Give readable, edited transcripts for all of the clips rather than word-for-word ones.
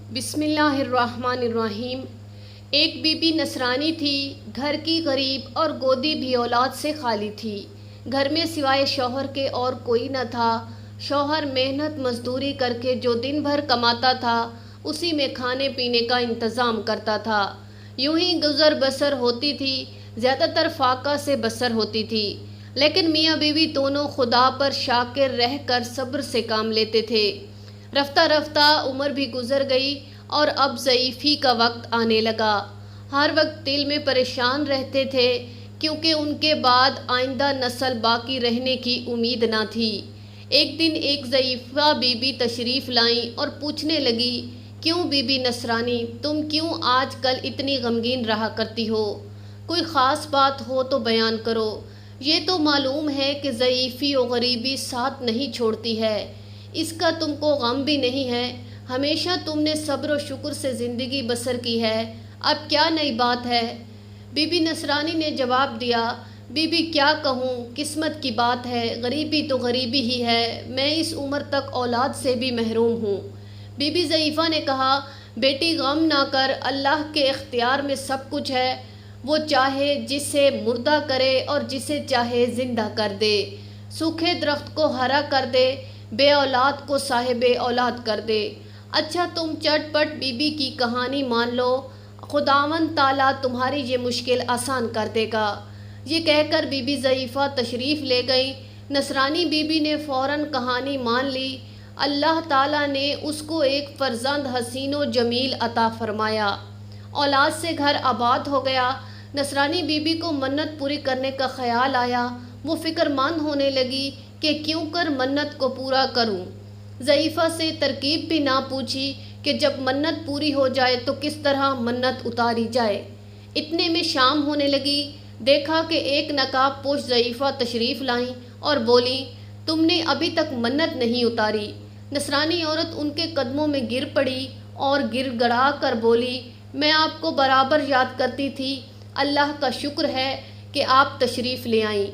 بسم اللہ الرحمن الرحیم۔ ایک بی بی نصرانی تھی، گھر کی غریب اور گودی بھی اولاد سے خالی تھی۔ گھر میں سوائے شوہر کے اور کوئی نہ تھا۔ شوہر محنت مزدوری کر کے جو دن بھر کماتا تھا اسی میں کھانے پینے کا انتظام کرتا تھا۔ یوں ہی گزر بسر ہوتی تھی، زیادہ تر فاقہ سے بسر ہوتی تھی، لیکن میاں بیوی دونوں خدا پر شاکر رہ کر صبر سے کام لیتے تھے۔ رفتہ رفتہ عمر بھی گزر گئی اور اب ضعیفی کا وقت آنے لگا۔ ہر وقت دل میں پریشان رہتے تھے کیونکہ ان کے بعد آئندہ نسل باقی رہنے کی امید نہ تھی۔ ایک دن ایک ضعیفہ بی بی تشریف لائیں اور پوچھنے لگی، کیوں بی بی نصرانی، تم کیوں آج کل اتنی غمگین رہا کرتی ہو؟ کوئی خاص بات ہو تو بیان کرو۔ یہ تو معلوم ہے کہ ضعیفی و غریبی ساتھ نہیں چھوڑتی ہے، اس کا تم کو غم بھی نہیں ہے۔ ہمیشہ تم نے صبر و شکر سے زندگی بسر کی ہے، اب کیا نئی بات ہے؟ بی بی نصرانی نے جواب دیا، بی بی کیا کہوں، قسمت کی بات ہے، غریبی تو غریبی ہی ہے، میں اس عمر تک اولاد سے بھی محروم ہوں۔ بی بی ضعیفہ نے کہا، بیٹی غم نہ کر، اللہ کے اختیار میں سب کچھ ہے، وہ چاہے جسے مردہ کرے اور جسے چاہے زندہ کر دے، سوکھے درخت کو ہرا کر دے، بے اولاد کو صاحب اولاد کر دے۔ اچھا تم چٹ پٹ بی بی کی کہانی مان لو، خداوند تعالیٰ تمہاری یہ مشکل آسان کر دے گا۔ یہ کہہ کر بی بی ضعیفہ تشریف لے گئی۔ نصرانی بی بی نے فوراً کہانی مان لی۔ اللہ تعالیٰ نے اس کو ایک فرزند حسین و جمیل عطا فرمایا، اولاد سے گھر آباد ہو گیا۔ نصرانی بی بی کو منت پوری کرنے کا خیال آیا، وہ فکر مند ہونے لگی کہ کیوں کر منت کو پورا کروں۔ ضعیفہ سے ترکیب بھی نہ پوچھی کہ جب منت پوری ہو جائے تو کس طرح منت اتاری جائے۔ اتنے میں شام ہونے لگی، دیکھا کہ ایک نقاب پوش ضعیفہ تشریف لائیں اور بولی، تم نے ابھی تک منت نہیں اتاری۔ نصرانی عورت ان کے قدموں میں گر پڑی اور گر گڑا کر بولی، میں آپ کو برابر یاد کرتی تھی، اللہ کا شکر ہے کہ آپ تشریف لے آئیں۔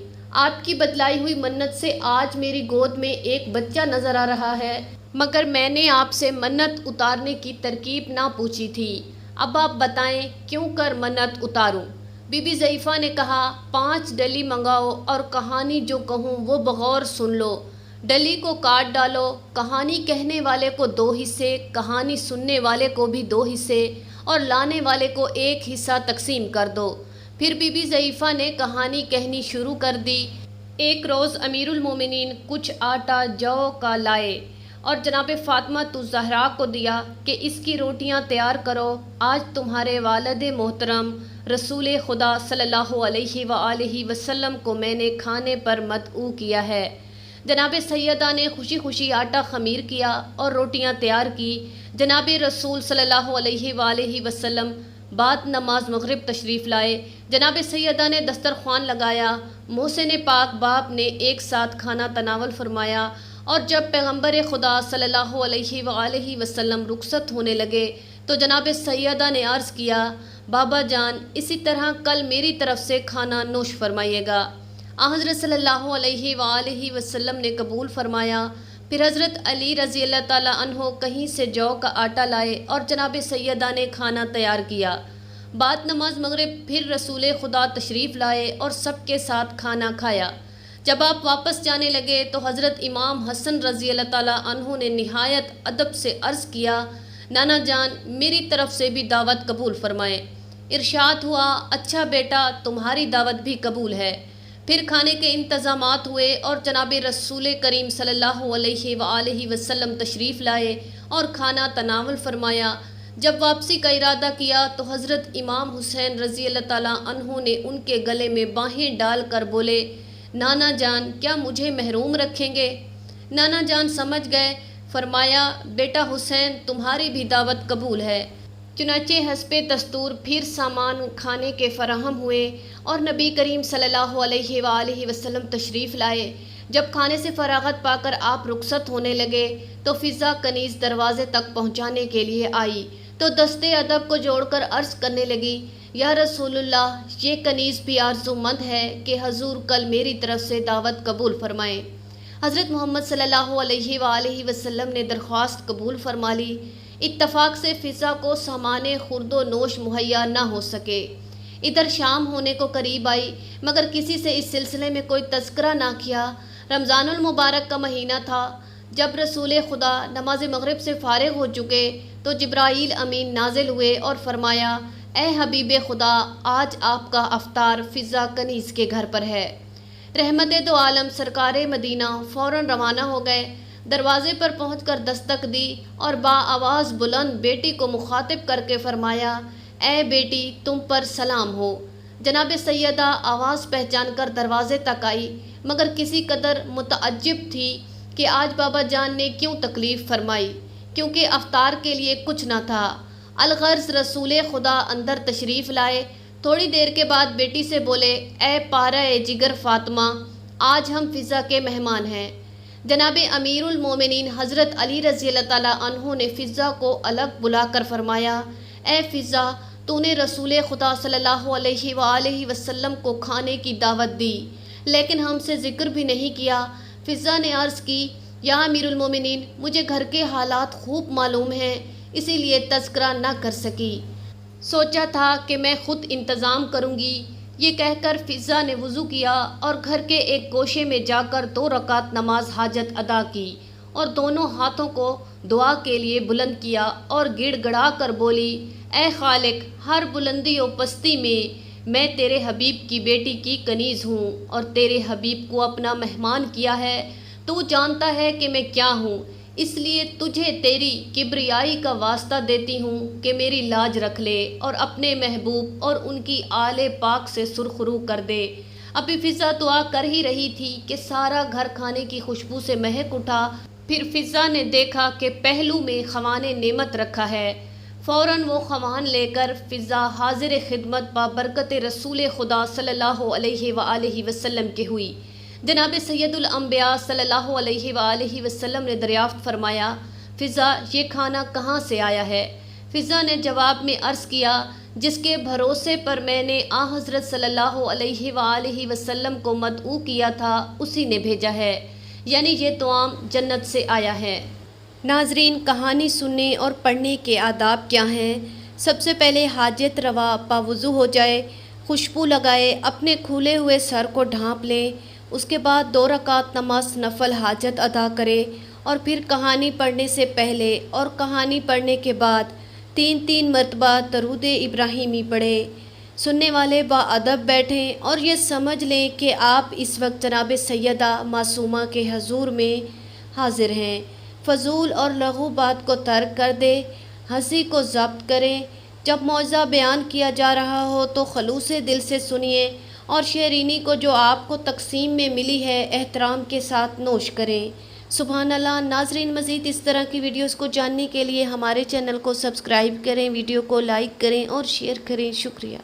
آپ کی بتلائی ہوئی منت سے آج میری گود میں ایک بچہ نظر آ رہا ہے، مگر میں نے آپ سے منت اتارنے کی ترکیب نہ پوچھی تھی۔ اب آپ بتائیں کیوں کر منت اتاروں؟ بی بی ضعیفہ نے کہا، 5 ڈلی منگاؤ اور کہانی جو کہوں وہ بغور سن لو۔ ڈلی کو کاٹ ڈالو، کہانی کہنے والے کو 2 حصے، کہانی سننے والے کو بھی 2 حصے اور لانے والے کو 1 حصہ تقسیم کر دو۔ پھر بی بی ضعیفہ نے کہانی کہنی شروع کر دی۔ ایک روز امیر المومنین کچھ آٹا جو کا لائے اور جناب فاطمہ الزہرا کو دیا کہ اس کی روٹیاں تیار کرو، آج تمہارے والد محترم رسول خدا صلی اللہ علیہ وآلہ وسلم کو میں نے کھانے پر مدعو کیا ہے۔ جناب سیدہ نے خوشی خوشی آٹا خمیر کیا اور روٹیاں تیار کی۔ جناب رسول صلی اللہ علیہ وآلہ وسلم بعد نماز مغرب تشریف لائے۔ جناب سیدہ نے دسترخوان لگایا، محسن پاک باپ نے ایک ساتھ کھانا تناول فرمایا، اور جب پیغمبر خدا صلی اللہ علیہ وآلہ وسلم رخصت ہونے لگے تو جناب سیدہ نے عرض کیا، بابا جان اسی طرح کل میری طرف سے کھانا نوش فرمائیے گا۔ حضرت صلی اللہ علیہ وآلہ وسلم نے قبول فرمایا۔ پھر حضرت علی رضی اللہ تعالیٰ عنہ کہیں سے جو کا آٹا لائے اور جناب سیدہ نے کھانا تیار کیا۔ بعد نماز مغرب پھر رسول خدا تشریف لائے اور سب کے ساتھ کھانا کھایا۔ جب آپ واپس جانے لگے تو حضرت امام حسن رضی اللہ تعالیٰ عنہ نے نہایت ادب سے عرض کیا، نانا جان میری طرف سے بھی دعوت قبول فرمائیں۔ ارشاد ہوا، اچھا بیٹا تمہاری دعوت بھی قبول ہے۔ پھر کھانے کے انتظامات ہوئے اور جناب رسول کریم صلی اللہ علیہ وآلہ وسلم تشریف لائے اور کھانا تناول فرمایا۔ جب واپسی کا ارادہ کیا تو حضرت امام حسین رضی اللہ تعالیٰ عنہ نے ان کے گلے میں باہیں ڈال کر بولے، نانا جان کیا مجھے محروم رکھیں گے؟ نانا جان سمجھ گئے، فرمایا، بیٹا حسین تمہاری بھی دعوت قبول ہے۔ چنانچہ حسب دستور پھر سامان کھانے کے فراہم ہوئے اور نبی کریم صلی اللہ علیہ وآلہ وسلم تشریف لائے۔ جب کھانے سے فراغت پا کر آپ رخصت ہونے لگے تو فضا کنیز دروازے تک پہنچانے کے لیے آئی تو دستے ادب کو جوڑ کر عرض کرنے لگی، یا رسول اللہ یہ کنیز بھی آرزو مند ہے کہ حضور کل میری طرف سے دعوت قبول فرمائیں۔ حضرت محمد صلی اللہ علیہ وآلہ وسلم نے درخواست قبول فرما لی۔ اتفاق سے فضا کو سامان خورد و نوش مہیا نہ ہو سکے۔ ادھر شام ہونے کو قریب آئی مگر کسی سے اس سلسلے میں کوئی تذکرہ نہ کیا۔ رمضان المبارک کا مہینہ تھا۔ جب رسول خدا نماز مغرب سے فارغ ہو چکے تو جبرائیل امین نازل ہوئے اور فرمایا، اے حبیب خدا، آج آپ کا افطار فضا کنیز کے گھر پر ہے۔ رحمت دو عالم سرکار مدینہ فوراً روانہ ہو گئے۔ دروازے پر پہنچ کر دستک دی اور با آواز بلند بیٹی کو مخاطب کر کے فرمایا، اے بیٹی، تم پر سلام ہو۔ جناب سیدہ آواز پہچان کر دروازے تک آئی مگر کسی قدر متعجب تھی کہ آج بابا جان نے کیوں تکلیف فرمائی، کیونکہ افطار کے لیے کچھ نہ تھا۔ الغرض رسول خدا اندر تشریف لائے۔ تھوڑی دیر کے بعد بیٹی سے بولے، اے پارہ جگر فاطمہ، آج ہم فضا کے مہمان ہیں۔ جناب امیر المومنین حضرت علی رضی اللہ تعالیٰ عنہ نے فضا کو الگ بلا کر فرمایا، اے فضا، تو نے رسول خدا صلی اللہ علیہ وآلہ وسلم کو کھانے کی دعوت دی لیکن ہم سے ذکر بھی نہیں کیا۔ فضا نے عرض کی، یا امیر المومنین، مجھے گھر کے حالات خوب معلوم ہیں، اسی لیے تذکرہ نہ کر سکی۔ سوچا تھا کہ میں خود انتظام کروں گی۔ یہ کہہ کر فضا نے وضو کیا اور گھر کے ایک گوشے میں جا کر 2 رکعت نماز حاجت ادا کی اور دونوں ہاتھوں کو دعا کے لیے بلند کیا اور گڑ گڑا کر بولی، اے خالق، ہر بلندی و پستی میں تیرے حبیب کی بیٹی کی کنیز ہوں اور تیرے حبیب کو اپنا مہمان کیا ہے۔ تو جانتا ہے کہ میں کیا ہوں، اس لیے تجھے تیری کبریائی کا واسطہ دیتی ہوں کہ میری لاج رکھ لے اور اپنے محبوب اور ان کی آل پاک سے سرخرو کر دے۔ ابھی فضا دعا کر ہی رہی تھی کہ سارا گھر کھانے کی خوشبو سے مہک اٹھا۔ پھر فضا نے دیکھا کہ پہلو میں خوان نعمت رکھا ہے۔ فوراً وہ خوان لے کر فضا حاضر خدمت بابرکت رسول خدا صلی اللہ علیہ وآلہ وسلم کے ہوئی۔ جناب سید الانبیاء صلی اللہ علیہ وآلہ وسلم نے دریافت فرمایا، فضا، یہ کھانا کہاں سے آیا ہے؟ فضا نے جواب میں عرض کیا، جس کے بھروسے پر میں نے حضرت صلی اللہ علیہ وآلہ وسلم کو مدعو کیا تھا اسی نے بھیجا ہے، یعنی یہ طعام جنت سے آیا ہے۔ ناظرین، کہانی سننے اور پڑھنے کے آداب کیا ہیں؟ سب سے پہلے حاجت روا باوضو ہو جائے، خوشبو لگائے، اپنے کھولے ہوئے سر کو ڈھانپ لیں، اس کے بعد 2 رکعت نماز نفل حاجت ادا کرے اور پھر کہانی پڑھنے سے پہلے اور کہانی پڑھنے کے بعد 3 مرتبہ درود ابراہیمی پڑھے۔ سننے والے با ادب بیٹھیں اور یہ سمجھ لیں کہ آپ اس وقت جناب سیدہ معصومہ کے حضور میں حاضر ہیں۔ فضول اور لغو بات کو ترک کر دے، ہنسی کو ضبط کریں۔ جب موعظہ بیان کیا جا رہا ہو تو خلوص دل سے سنیے اور شیرینی کو جو آپ کو تقسیم میں ملی ہے احترام کے ساتھ نوش کریں۔ سبحان اللہ۔ ناظرین، مزید اس طرح کی ویڈیوز کو جاننے کے لیے ہمارے چینل کو سبسکرائب کریں، ویڈیو کو لائک کریں اور شیئر کریں۔ شکریہ۔